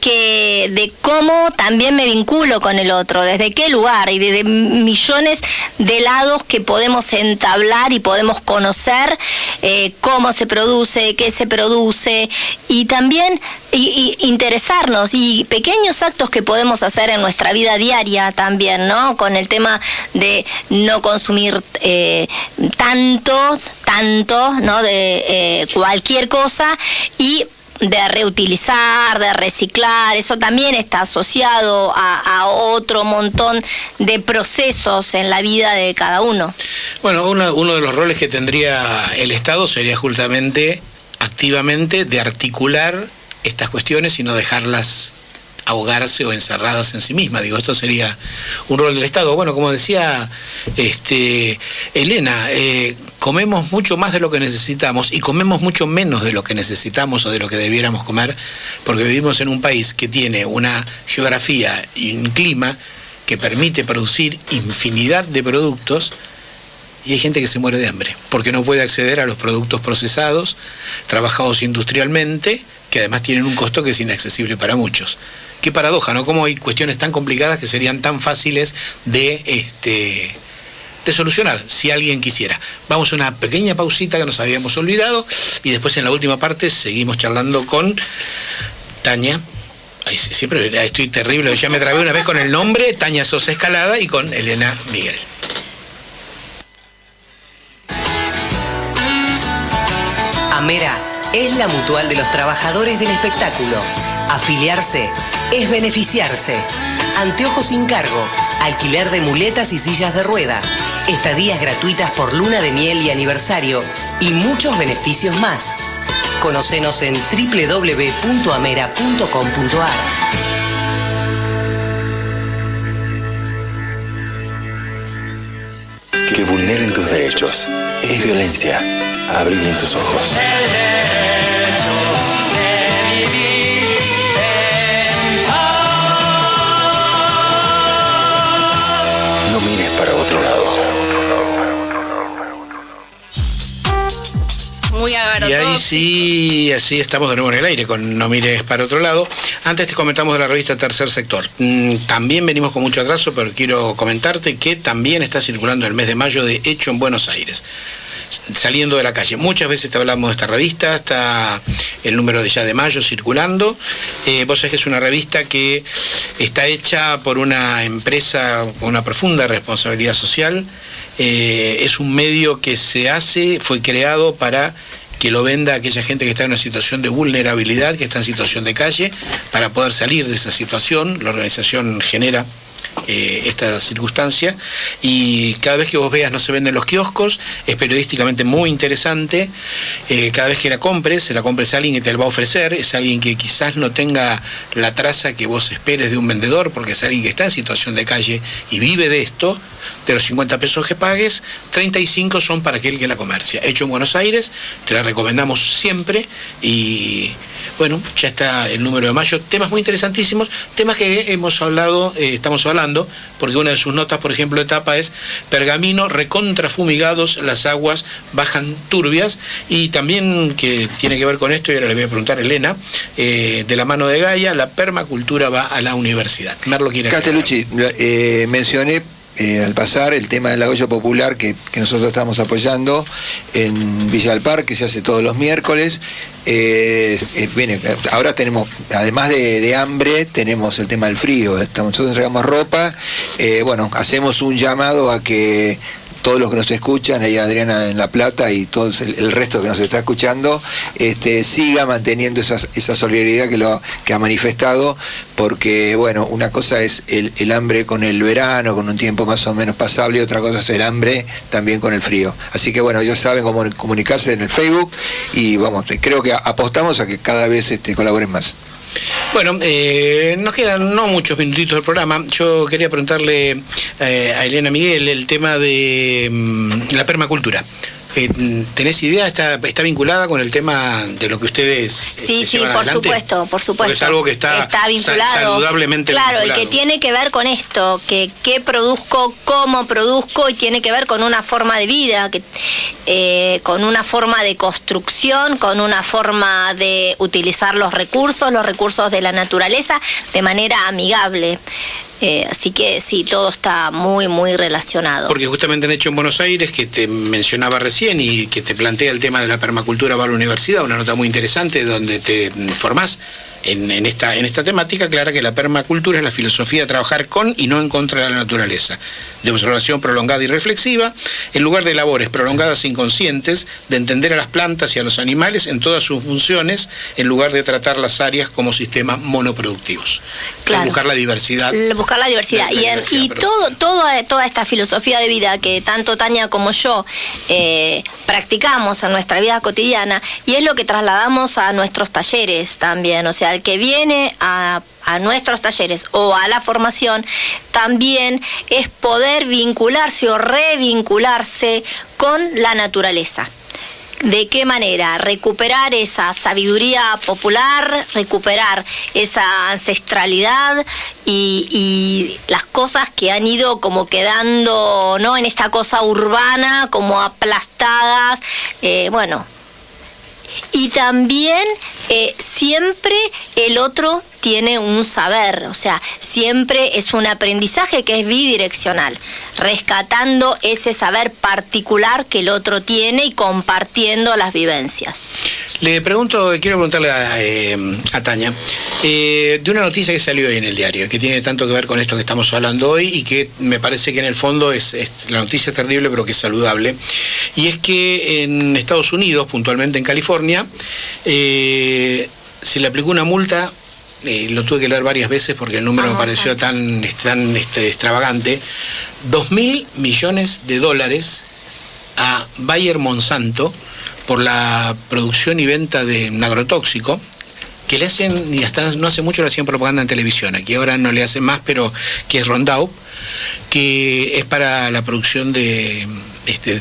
cómo también me vinculo con el otro, desde qué lugar, y de millones de lados que podemos entablar y podemos conocer cómo se produce, qué se produce, y también y interesarnos, y pequeños actos que podemos hacer en nuestra vida diaria también, ¿no? Con el tema de no consumir tanto, ¿no? De cualquier cosa, y de reutilizar, de reciclar. Eso también está asociado a otro montón de procesos en la vida de cada uno. Bueno, uno de los roles que tendría el Estado sería justamente, activamente, de articular estas cuestiones y no dejarlas ahogarse o encerradas en sí mismas. Digo, esto sería un rol del Estado. Bueno, como decía Elena, comemos mucho más de lo que necesitamos y comemos mucho menos de lo que necesitamos o de lo que debiéramos comer, porque vivimos en un país que tiene una geografía y un clima que permite producir infinidad de productos, y hay gente que se muere de hambre porque no puede acceder a los productos procesados, trabajados industrialmente, que además tienen un costo que es inaccesible para muchos. Qué paradoja, ¿no? Cómo hay cuestiones tan complicadas que serían tan fáciles de solucionar, si alguien quisiera. Vamos a una pequeña pausita que nos habíamos olvidado, y después en la última parte seguimos charlando con Tania. Ay, siempre estoy terrible, ya me trabé una vez con el nombre, Tania Sosa Escalada, y con Elena Miguel. Amera es la mutual de los trabajadores del espectáculo. Afiliarse es beneficiarse. Anteojos sin cargo, alquiler de muletas y sillas de rueda, estadías gratuitas por luna de miel y aniversario, y muchos beneficios más. Conocenos en www.amera.com.ar. Que vulneren tus derechos es violencia. Abrí bien tus ojos. No mires para otro lado. Muy agarrado. Y ahí sí, así estamos de nuevo en el aire con No mires para otro lado. Antes te comentamos de la revista Tercer Sector. También venimos con mucho atraso, pero quiero comentarte que también está circulando el mes de mayo de Hecho en Buenos Aires. Saliendo de la calle. Muchas veces te hablamos de esta revista, está el número de ya de mayo circulando. Vos sabés que es una revista que está hecha por una empresa con una profunda responsabilidad social. Es un medio que fue creado para que lo venda aquella gente que está en una situación de vulnerabilidad, que está en situación de calle, para poder salir de esa situación. La organización genera esta circunstancia, y cada vez que vos veas no se vende en los kioscos, es periodísticamente muy interesante. Cada vez que la compres a alguien que te la va a ofrecer, es alguien que quizás no tenga la traza que vos esperes de un vendedor, porque es alguien que está en situación de calle y vive de esto. De los 50 pesos que pagues, 35 son para aquel que la comercia. Hecho en Buenos Aires, te la recomendamos siempre. Y bueno, ya está el número de mayo. Temas muy interesantísimos, temas que estamos hablando, porque una de sus notas, por ejemplo, de tapa es Pergamino, recontrafumigados, las aguas bajan turbias. Y también, que tiene que ver con esto, y ahora le voy a preguntar a Elena, de la mano de Gaia, la permacultura va a la universidad. Merlo quiere Castellucci, mencioné al pasar el tema del agollo popular que nosotros estamos apoyando en Villa del Parque, que se hace todos los miércoles. Ahora tenemos, además de hambre, tenemos el tema del frío. Nosotros entregamos ropa. Hacemos un llamado a que todos los que nos escuchan, ahí Adriana en La Plata y todo el resto que nos está escuchando, siga manteniendo esa solidaridad que ha manifestado, porque una cosa es el hambre con el verano, con un tiempo más o menos pasable, y otra cosa es el hambre también con el frío. Así que ellos saben cómo comunicarse en el Facebook, y creo que apostamos a que cada vez colaboren más. Bueno, nos quedan no muchos minutitos del programa. Yo quería preguntarle a Elena Miguel el tema de la permacultura. ¿Tenés idea? ¿Está vinculada con el tema de lo que ustedes Sí, por supuesto. Porque es algo que está vinculado, saludablemente vinculado. Y que tiene que ver con esto, que qué produzco, cómo produzco, y tiene que ver con una forma de vida, con una forma de construcción, con una forma de utilizar los recursos de la naturaleza de manera amigable. Así que sí, todo está muy, muy relacionado. Porque justamente han hecho en Buenos Aires, que te mencionaba recién y que te plantea el tema de la permacultura para la universidad, una nota muy interesante donde te formás en esta temática. Clara que la permacultura es la filosofía de trabajar con y no en contra de la naturaleza, de observación prolongada y reflexiva, en lugar de labores prolongadas e inconscientes, de entender a las plantas y a los animales en todas sus funciones, en lugar de tratar las áreas como sistemas monoproductivos. Claro. Buscar la diversidad. Y toda esta filosofía de vida que tanto Tania como yo practicamos en nuestra vida cotidiana, y es lo que trasladamos a nuestros talleres también. O sea, el que viene a nuestros talleres o a la formación también es poder vincularse o revincularse con la naturaleza. ¿De qué manera? Recuperar esa sabiduría popular, recuperar esa ancestralidad y las cosas que han ido como quedando, ¿no?, en esta cosa urbana, como aplastadas, Y también siempre el otro tiene un saber, o sea, siempre es un aprendizaje que es bidireccional, rescatando ese saber particular que el otro tiene y compartiendo las vivencias. Quiero preguntarle a Tania, de una noticia que salió hoy en el diario, que tiene tanto que ver con esto que estamos hablando hoy, y que me parece que en el fondo es la noticia es terrible, pero que es saludable, y es que en Estados Unidos, puntualmente en California, se le aplicó una multa. Lo tuve que leer varias veces porque el número me pareció tan extravagante. $2.000 millones a Bayer Monsanto por la producción y venta de un agrotóxico que le hacen, y hasta no hace mucho le hacían propaganda en televisión, aquí ahora no le hacen más, pero que es Roundup, que es para la producción de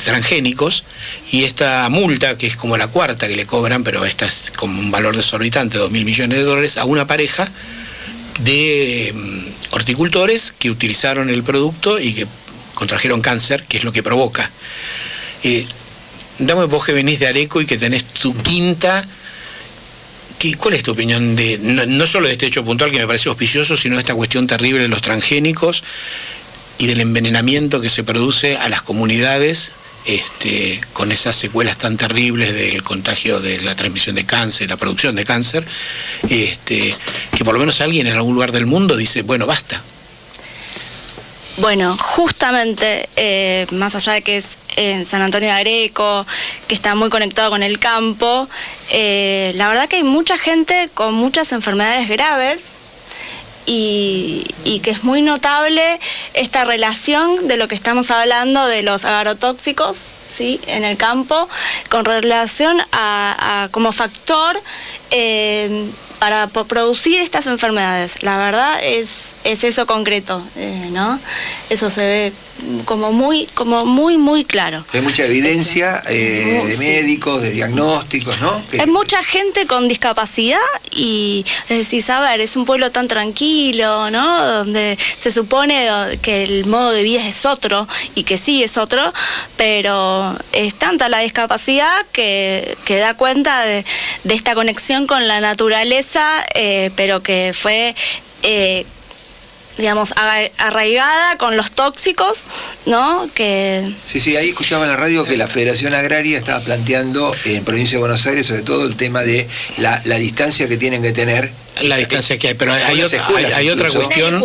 transgénicos, y esta multa, que es como la cuarta que le cobran, pero esta es como un valor desorbitante, $2.000 millones, a una pareja de horticultores que utilizaron el producto y que contrajeron cáncer, que es lo que provoca. Dame, vos que venís de Areco y que tenés tu quinta, ¿cuál es tu opinión de no solo de este hecho puntual que me parece auspicioso, sino de esta cuestión terrible de los transgénicos y del envenenamiento que se produce a las comunidades con esas secuelas tan terribles del contagio, de la transmisión de cáncer, la producción de cáncer, que por lo menos alguien en algún lugar del mundo dice, bueno, basta? Bueno, justamente, más allá de que es en San Antonio de Areco, que está muy conectado con el campo, la verdad que hay mucha gente con muchas enfermedades graves y que es muy notable esta relación de lo que estamos hablando de los agrotóxicos, ¿sí?, en el campo, con relación a como factor para producir estas enfermedades. La verdad es eso concreto, ¿no? Eso se ve como muy claro. Hay mucha evidencia de médicos, de diagnósticos, ¿no? Hay mucha gente con discapacidad y decís, a ver, es un pueblo tan tranquilo, ¿no? Donde se supone que el modo de vida es otro, y que sí es otro, pero es tanta la discapacidad que da cuenta de esta conexión con la naturaleza, pero que fue digamos, arraigada con los tóxicos, ¿no? Sí, ahí escuchaba en la radio que la Federación Agraria estaba planteando en Provincia de Buenos Aires, sobre todo el tema de la distancia que tienen que tener. La distancia que hay, pero hay otra cuestión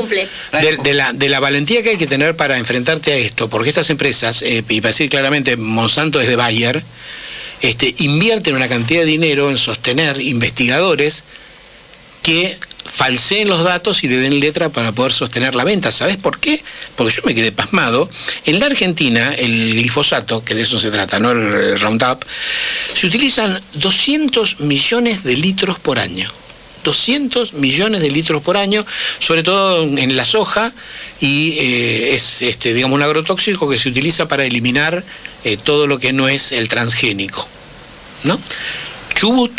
de la valentía que hay que tener para enfrentarte a esto, porque estas empresas, y para decir claramente, Monsanto es de Bayer, invierten una cantidad de dinero en sostener investigadores que falseen los datos y le den letra para poder sostener la venta. ¿Sabes por qué? Porque yo me quedé pasmado. En la Argentina, el glifosato, que de eso se trata, no el Roundup, se utilizan 200 millones de litros por año. 200 millones de litros por año, sobre todo en la soja, y es digamos, un agrotóxico que se utiliza para eliminar todo lo que no es el transgénico, ¿no? Chubut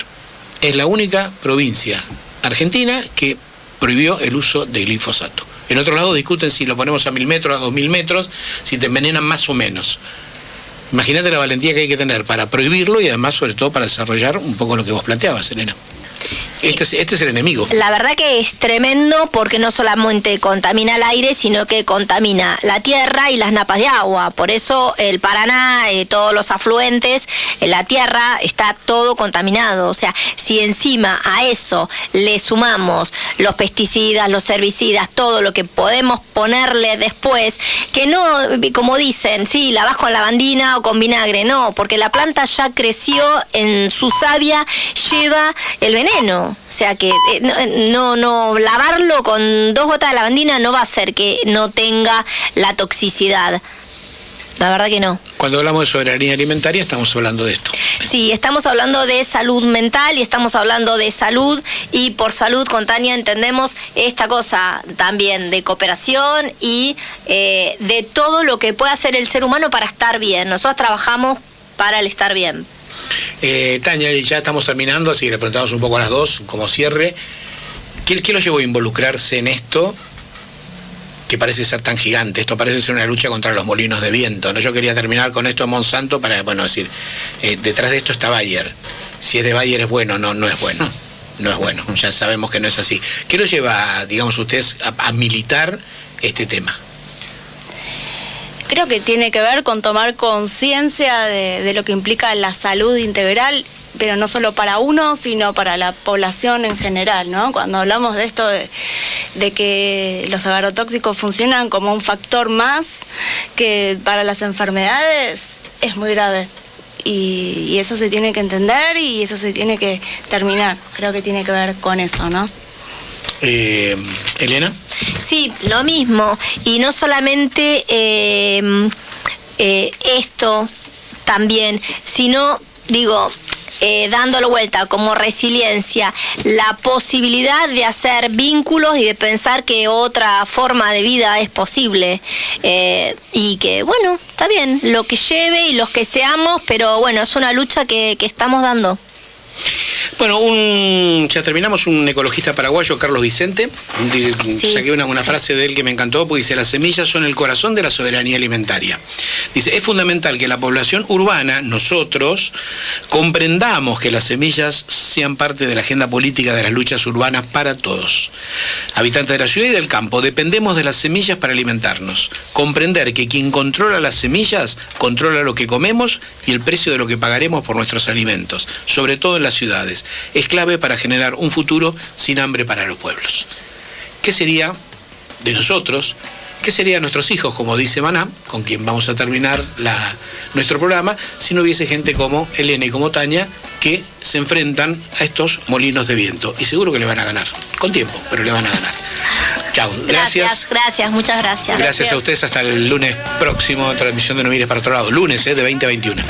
es la única provincia argentina que prohibió el uso de glifosato. En otros lados discuten si lo ponemos a 1000 metros, a 2000 metros, si te envenenan más o menos. Imagínate la valentía que hay que tener para prohibirlo y además, sobre todo, para desarrollar un poco lo que vos planteabas, Elena. Sí. Este es el enemigo. La verdad que es tremendo, porque no solamente contamina el aire, sino que contamina la tierra y las napas de agua. Por eso el Paraná, todos los afluentes, la tierra está todo contaminado. O sea, si encima a eso le sumamos los pesticidas, los herbicidas, todo lo que podemos ponerle después, que no, como dicen, sí, la vas con lavandina o con vinagre, no, porque la planta ya creció, en su savia lleva el veneno. O sea que no lavarlo con 2 gotas de lavandina no va a hacer que no tenga la toxicidad. La verdad que no. Cuando hablamos de soberanía alimentaria estamos hablando de esto. Sí, estamos hablando de salud mental y estamos hablando de salud, y por salud con Tania entendemos esta cosa también de cooperación y de todo lo que puede hacer el ser humano para estar bien. Nosotros trabajamos para el estar bien. Tania, ya estamos terminando, así que le preguntamos un poco a las dos, como cierre. ¿Qué lo llevó a involucrarse en esto, que parece ser tan gigante? Esto parece ser una lucha contra los molinos de viento, ¿no? Yo quería terminar con esto de Monsanto para, decir, detrás de esto está Bayer. Si es de Bayer es bueno, no es bueno. No es bueno, ya sabemos que no es así. ¿Qué lo lleva, digamos, ustedes a militar este tema? Creo que tiene que ver con tomar conciencia de lo que implica la salud integral, pero no solo para uno, sino para la población en general, ¿no? Cuando hablamos de esto de que los agrotóxicos funcionan como un factor más que para las enfermedades, es muy grave. Y eso se tiene que entender y eso se tiene que terminar. Creo que tiene que ver con eso, ¿no? Elena. Sí, lo mismo. Y no solamente esto también, sino, dándolo vuelta como resiliencia, la posibilidad de hacer vínculos y de pensar que otra forma de vida es posible. Y que, está bien, lo que lleve y los que seamos, pero es una lucha que estamos dando. Ya terminamos, un ecologista paraguayo, Carlos Vicente, sí. Saqué una frase de él que me encantó, porque dice: las semillas son el corazón de la soberanía alimentaria. Dice: es fundamental que la población urbana, nosotros, comprendamos que las semillas sean parte de la agenda política de las luchas urbanas para todos. Habitantes de la ciudad y del campo, dependemos de las semillas para alimentarnos. Comprender que quien controla las semillas, controla lo que comemos y el precio de lo que pagaremos por nuestros alimentos, sobre todo en las ciudades. Es clave para generar un futuro sin hambre para los pueblos. ¿Qué sería de nosotros? ¿Qué sería de nuestros hijos, como dice Maná, con quien vamos a terminar nuestro programa, si no hubiese gente como Elena y como Tania que se enfrentan a estos molinos de viento? Y seguro que le van a ganar, con tiempo, pero le van a ganar. Chau. Gracias, muchas gracias. Gracias a ustedes. Hasta el lunes próximo, transmisión de No Mires para Otro Lado. Lunes, de 20 a 21.